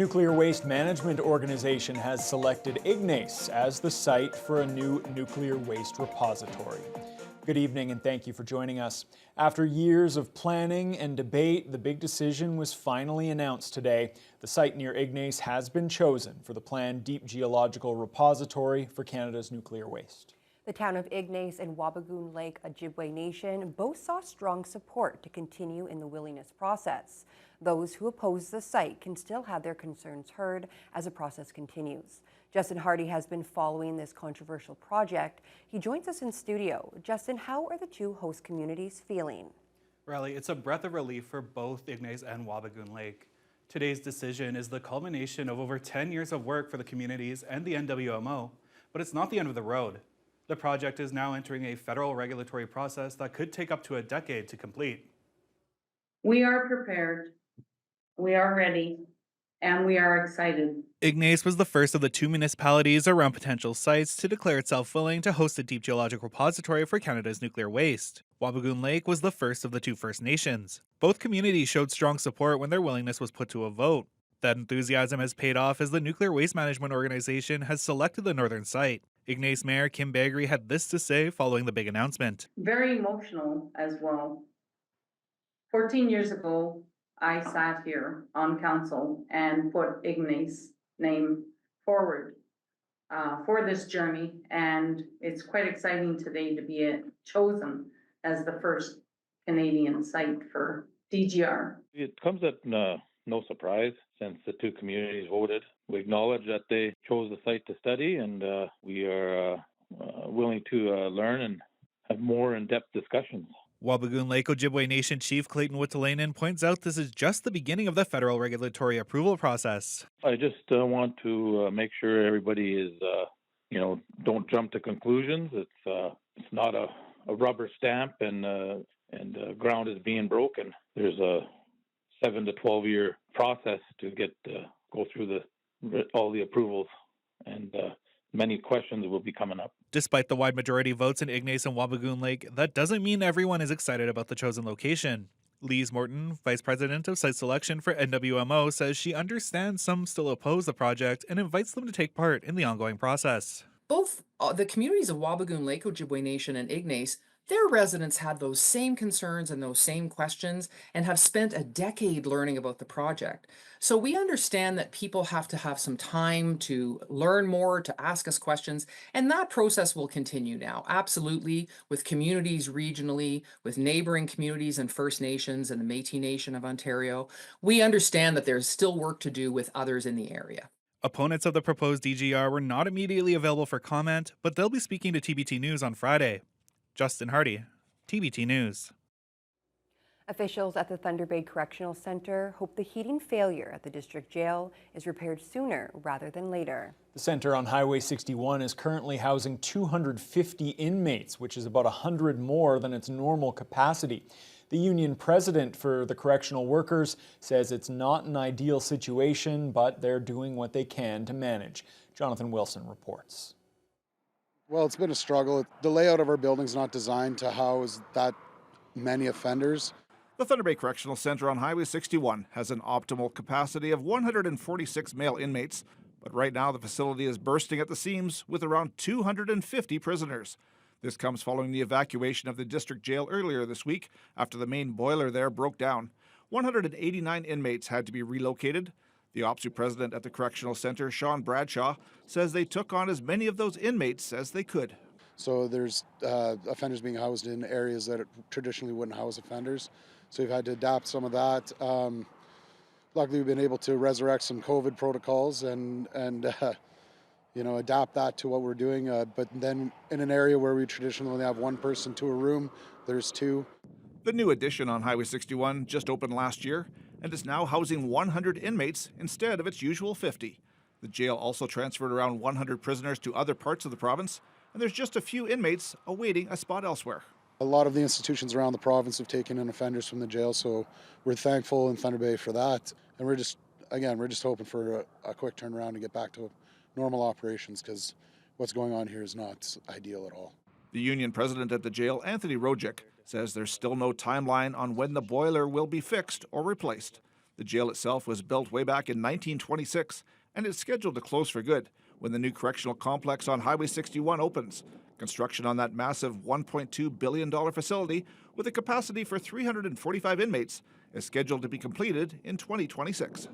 nuclear waste management organization has selected Ignace as the site for a new nuclear waste repository. Good evening and thank you for joining us. After years of planning and debate, the big decision was finally announced today. The site near Ignace has been chosen for the planned deep geological repository for Canada's nuclear waste. The town of Ignace and Wabigoon Lake Ojibwe Nation both saw strong support to continue in the willingness process. Those who oppose the site can still have their concerns heard as the process continues. Justin Hardy has been following this controversial project. He joins us in studio. Justin, how are the two host communities feeling? Riley, it's a breath of relief for both Ignace and Wabigoon Lake. Today's decision is the culmination of over 10 years of work for the communities and the NWMO, but it's not the end of the road. The project is now entering a federal regulatory process that could take up to a decade to complete. We are prepared, we are ready, and we are excited. Ignace was the first of the two municipalities around potential sites to declare itself willing to host a deep geologic repository for Canada's nuclear waste. Wabigoon Lake was the first of the two First Nations. Both communities showed strong support when their willingness was put to a vote. That enthusiasm has paid off as the Nuclear Waste Management Organization has selected the northern site. Ignace Mayor Kim Bagri had this to say following the big announcement. Very emotional as well. 14 years ago, I sat here on council and put Ignace's name forward for this journey, and it's quite exciting today to be chosen as the first Canadian site for DGR. It comes at no surprise since the two communities voted. We acknowledge that they chose the site to study, and we are willing to learn and have more in-depth discussions. Wabigoon Lake Ojibwe Nation Chief Clayton Wittalainen points out this is just the beginning of the federal regulatory approval process. I just want to make sure everybody is, don't jump to conclusions. It's not a rubber stamp and ground is being broken. There's a 7 to 12 year process to go through all the approvals, and many questions will be coming up. Despite the wide majority votes in Ignace and Wabigoon Lake, that doesn't mean everyone is excited about the chosen location. Lise Morton, Vice President of Site Selection for NWMO, says she understands some still oppose the project and invites them to take part in the ongoing process. Both the communities of Wabigoon Lake Ojibwe Nation and Ignace, their residents had those same concerns and those same questions and have spent a decade learning about the project. So we understand that people have to have some time to learn more, to ask us questions, and that process will continue now. Absolutely, with communities regionally, with neighboring communities and First Nations and the Métis Nation of Ontario. We understand that there's still work to do with others in the area. Opponents of the proposed DGR were not immediately available for comment, but they'll be speaking to TBT News on Friday. Justin Hardy, TBT News. Officials at the Thunder Bay Correctional Centre hope the heating failure at the district jail is repaired sooner rather than later. The centre on Highway 61 is currently housing 250 inmates, which is about 100 more than its normal capacity. The union president for the correctional workers says it's not an ideal situation, but they're doing what they can to manage. Jonathan Wilson reports. Well, it's been a struggle. The layout of our building is not designed to house that many offenders. The Thunder Bay Correctional Centre on Highway 61 has an optimal capacity of 146 male inmates, but right now the facility is bursting at the seams with around 250 prisoners. This comes following the evacuation of the district jail earlier this week after the main boiler there broke down. 189 inmates had to be relocated. The OPSU president at the Correctional Centre, Sean Bradshaw, says they took on as many of those inmates as they could. So there's offenders being housed in areas that traditionally wouldn't house offenders. So we've had to adapt some of that. Luckily, we've been able to resurrect some COVID protocols and adapt that to what we're doing. But then in an area where we traditionally only have one person to a room, there's two. The new addition on Highway 61 just opened last year and is now housing 100 inmates instead of its usual 50. The jail also transferred around 100 prisoners to other parts of the province, and there's just a few inmates awaiting a spot elsewhere. A lot of the institutions around the province have taken in offenders from the jail, so we're thankful in Thunder Bay for that. And we're just hoping for a quick turnaround to get back to normal operations, because what's going on here is not ideal at all. The union president at the jail, Anthony Rojic, says there's still no timeline on when the boiler will be fixed or replaced. The jail itself was built way back in 1926 and is scheduled to close for good when the new correctional complex on Highway 61 opens. Construction on that massive $1.2 billion facility with a capacity for 345 inmates is scheduled to be completed in 2026.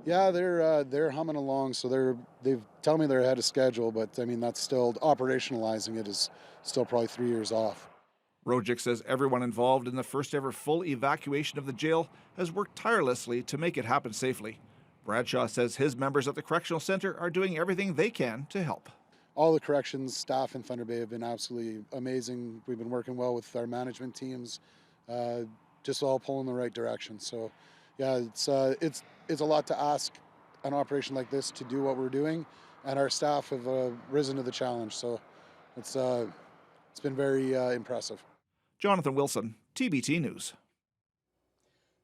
Yeah, they're humming along. So they've tell me they're ahead of schedule, but I mean that's still operationalizing it is still probably 3 years off. Rojic says everyone involved in the first ever full evacuation of the jail has worked tirelessly to make it happen safely. Bradshaw says his members at the Correctional Center are doing everything they can to help. All the corrections staff in Thunder Bay have been absolutely amazing. We've been working well with our management teams, just all pulling in the right direction. So, yeah, it's a lot to ask an operation like this to do what we're doing, and our staff have risen to the challenge. So, it's been very impressive. Jonathan Wilson, TBT News.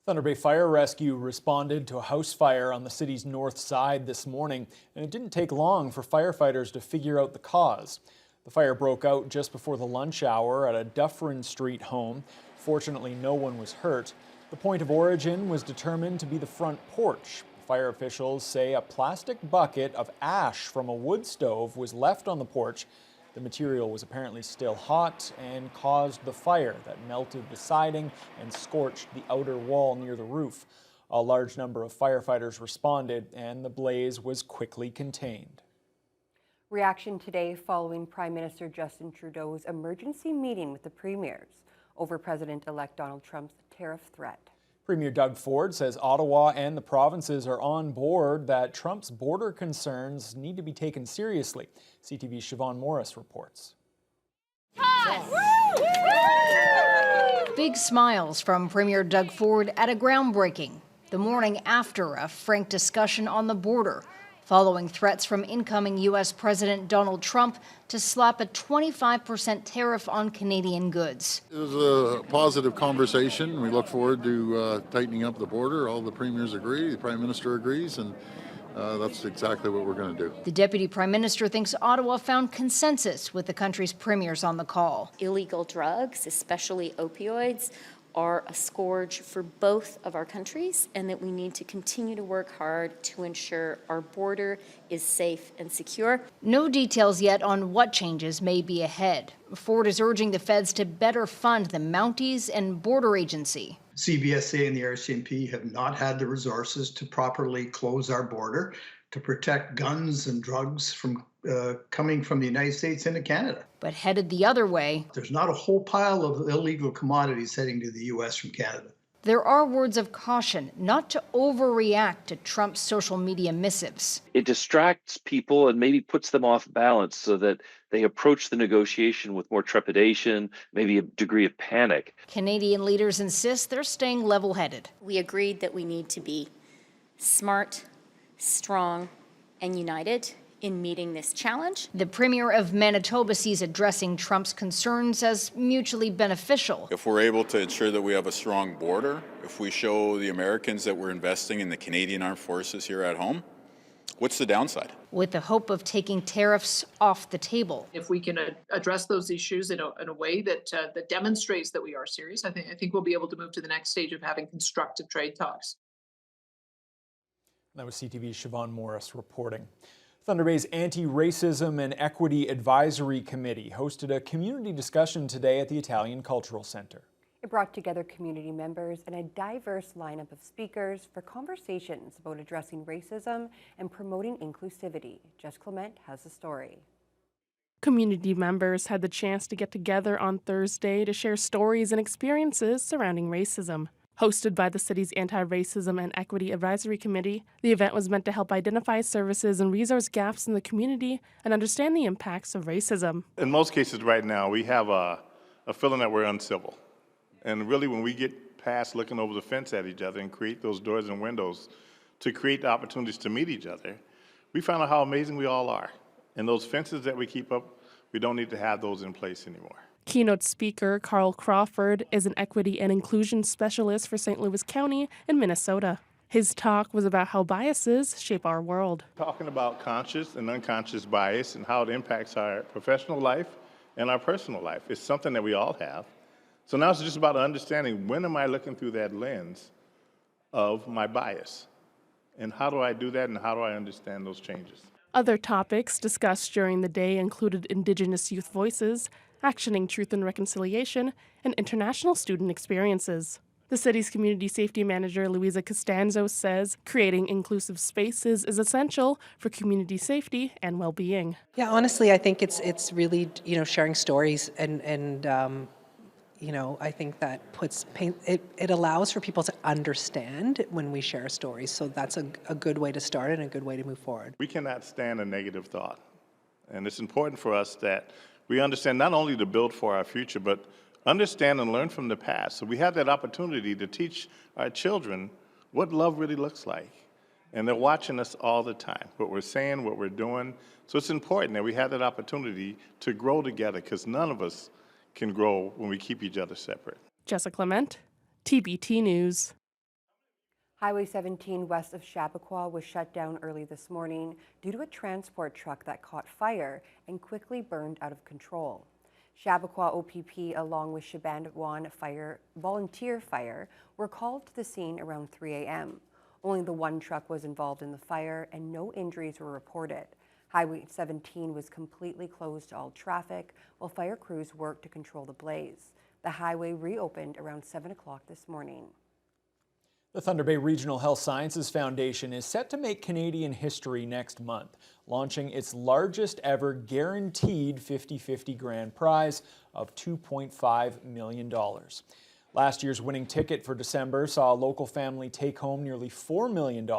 Thunder Bay Fire Rescue responded to a house fire on the city's north side this morning, and it didn't take long for firefighters to figure out the cause. The fire broke out just before the lunch hour at a Dufferin Street home. Fortunately, no one was hurt. The point of origin was determined to be the front porch. Fire officials say a plastic bucket of ash from a wood stove was left on the porch. The material was apparently still hot and caused the fire that melted the siding and scorched the outer wall near the roof. A large number of firefighters responded and the blaze was quickly contained. Reaction today following Prime Minister Justin Trudeau's emergency meeting with the premiers over President-elect Donald Trump's tariff threat. Premier Doug Ford says Ottawa and the provinces are on board that Trump's border concerns need to be taken seriously. CTV's Siobhan Morris reports. Big smiles from Premier Doug Ford at a groundbreaking, the morning after a frank discussion on the border, following threats from incoming U.S. President Donald Trump to slap a 25% tariff on Canadian goods. It was a positive conversation. We look forward to tightening up the border. All the premiers agree, the Prime Minister agrees, and that's exactly what we're going to do. The Deputy Prime Minister thinks Ottawa found consensus with the country's premiers on the call. Illegal drugs, especially opioids, are a scourge for both of our countries, and that we need to continue to work hard to ensure our border is safe and secure. No details yet on what changes may be ahead. Ford is urging the feds to better fund the Mounties and Border Agency. CBSA and the RCMP have not had the resources to properly close our border to protect guns and drugs from coming from the United States into Canada. But headed the other way, there's not a whole pile of illegal commodities heading to the U.S. from Canada. There are words of caution not to overreact to Trump's social media missives. It distracts people and maybe puts them off balance so that they approach the negotiation with more trepidation, maybe a degree of panic. Canadian leaders insist they're staying level-headed. We agreed that we need to be smart, strong, and united in meeting this challenge. The Premier of Manitoba sees addressing Trump's concerns as mutually beneficial. If we're able to ensure that we have a strong border, if we show the Americans that we're investing in the Canadian Armed Forces here at home, what's the downside? With the hope of taking tariffs off the table. If we can address those issues in a way that demonstrates that we are serious, I think we'll be able to move to the next stage of having constructive trade talks. That was CTV's Siobhan Morris reporting. Thunder Bay's Anti-Racism and Equity Advisory Committee hosted a community discussion today at the Italian Cultural Center. It brought together community members and a diverse lineup of speakers for conversations about addressing racism and promoting inclusivity. Jess Clement has the story. Community members had the chance to get together on Thursday to share stories and experiences surrounding racism. Hosted by the city's Anti-Racism and Equity Advisory Committee, the event was meant to help identify services and resource gaps in the community and understand the impacts of racism. In most cases right now, we have a feeling that we're uncivil. And really when we get past looking over the fence at each other and create those doors and windows to create the opportunities to meet each other, we find out how amazing we all are. And those fences that we keep up, we don't need to have those in place anymore. Keynote speaker Carl Crawford is an equity and inclusion specialist for St. Louis County in Minnesota. His talk was about how biases shape our world. Talking about conscious and unconscious bias and how it impacts our professional life and our personal life. It's something that we all have. So now it's just about understanding, when am I looking through that lens of my bias. And how do I do that, and how do I understand those changes? Other topics discussed during the day included Indigenous youth voices, actioning truth and reconciliation, and international student experiences. The city's community safety manager, Louisa Costanzo, says creating inclusive spaces is essential for community safety and well-being. Yeah, honestly, I think it's really, sharing stories and I think that it allows for people to understand when we share stories. So that's a good way to start and a good way to move forward. We cannot stand a negative thought. And it's important for us that we understand not only to build for our future, but understand and learn from the past. So we have that opportunity to teach our children what love really looks like. And they're watching us all the time, what we're saying, what we're doing. So it's important that we have that opportunity to grow together, because none of us can grow when we keep each other separate. Jessica Clement, TBT News. Highway 17 west of Chappaqua was shut down early this morning due to a transport truck that caught fire and quickly burned out of control. Chappaqua OPP along with Shibandwan Volunteer Fire were called to the scene around 3 a.m. Only the one truck was involved in the fire and no injuries were reported. Highway 17 was completely closed to all traffic while fire crews worked to control the blaze. The highway reopened around 7 o'clock this morning. The Thunder Bay Regional Health Sciences Foundation is set to make Canadian history next month, launching its largest ever guaranteed 50-50 grand prize of $2.5 million. Last year's winning ticket for December saw a local family take home nearly $4 million,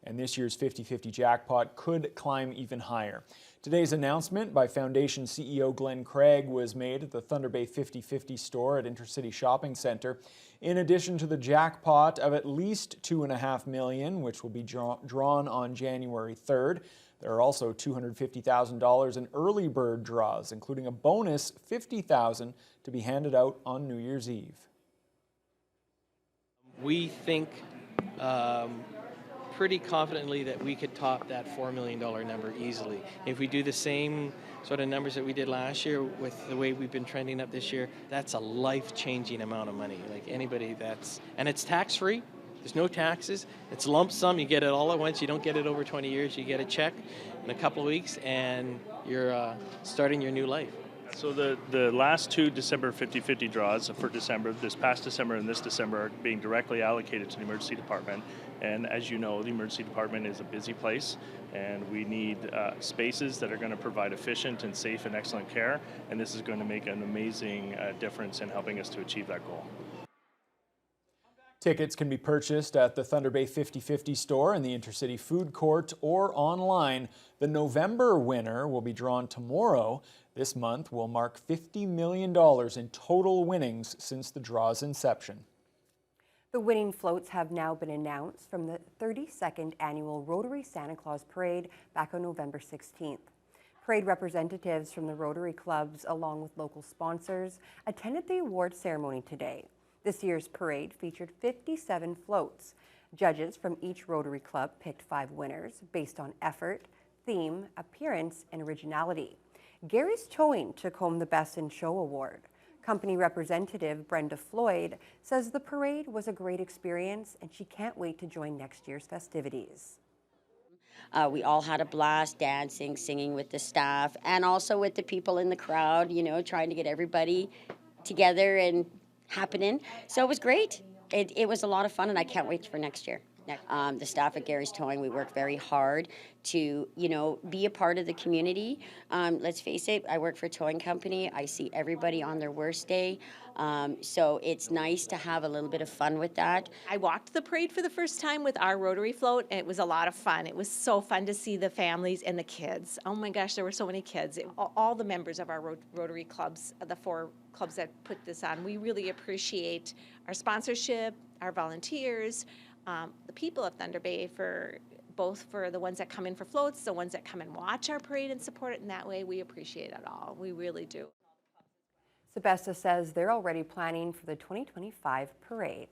and this year's 50-50 jackpot could climb even higher. Today's announcement by Foundation CEO Glenn Craig was made at the Thunder Bay 50-50 store at Intercity Shopping Centre. In addition to the jackpot of at least $2.5 million, which will be drawn on January 3rd, there are also $250,000 in early bird draws, including a bonus $50,000 to be handed out on New Year's Eve. We think pretty confidently that we could top that $4 million number easily. If we do the same sort of numbers that we did last year with the way we've been trending up this year, that's a life-changing amount of money. Like anybody and it's tax-free. There's no taxes. It's lump sum. You get it all at once. You don't get it over 20 years. You get a check in a couple of weeks and you're starting your new life. So the last two December 50-50 draws for December, this past December and this December, are being directly allocated to the emergency department. And as you know, the emergency department is a busy place, and we need spaces that are going to provide efficient and safe and excellent care. And this is going to make an amazing difference in helping us to achieve that goal. Tickets can be purchased at the Thunder Bay 50-50 store in the Intercity Food Court or online. The November winner will be drawn tomorrow. This month will mark $50 million in total winnings since the draw's inception. The winning floats have now been announced from the 32nd annual Rotary Santa Claus Parade back on November 16th. Parade representatives from the Rotary clubs, along with local sponsors, attended the award ceremony today. This year's parade featured 57 floats. Judges from each Rotary club picked 5 winners based on effort, theme, appearance, and originality. Gary's Towing took home the Best in Show award. Company representative Brenda Floyd says the parade was a great experience and she can't wait to join next year's festivities. We all had a blast dancing, singing with the staff, and also with the people in the crowd, trying to get everybody together and happening. So it was great. It was a lot of fun, and I can't wait for next year. The staff at Gary's Towing, we work very hard to, be a part of the community. Let's face it, I work for a towing company. I see everybody on their worst day. So it's nice to have a little bit of fun with that. I walked the parade for the first time with our Rotary float, and it was a lot of fun. It was so fun to see the families and the kids. Oh my gosh, there were so many kids. All the members of our Rotary clubs, the 4 clubs that put this on, we really appreciate our sponsorship, our volunteers, the people of Thunder Bay, for the ones that come in for floats, the ones that come and watch our parade and support it in that way. We appreciate it all. We really do. Sebesta says they're already planning for the 2025 parade.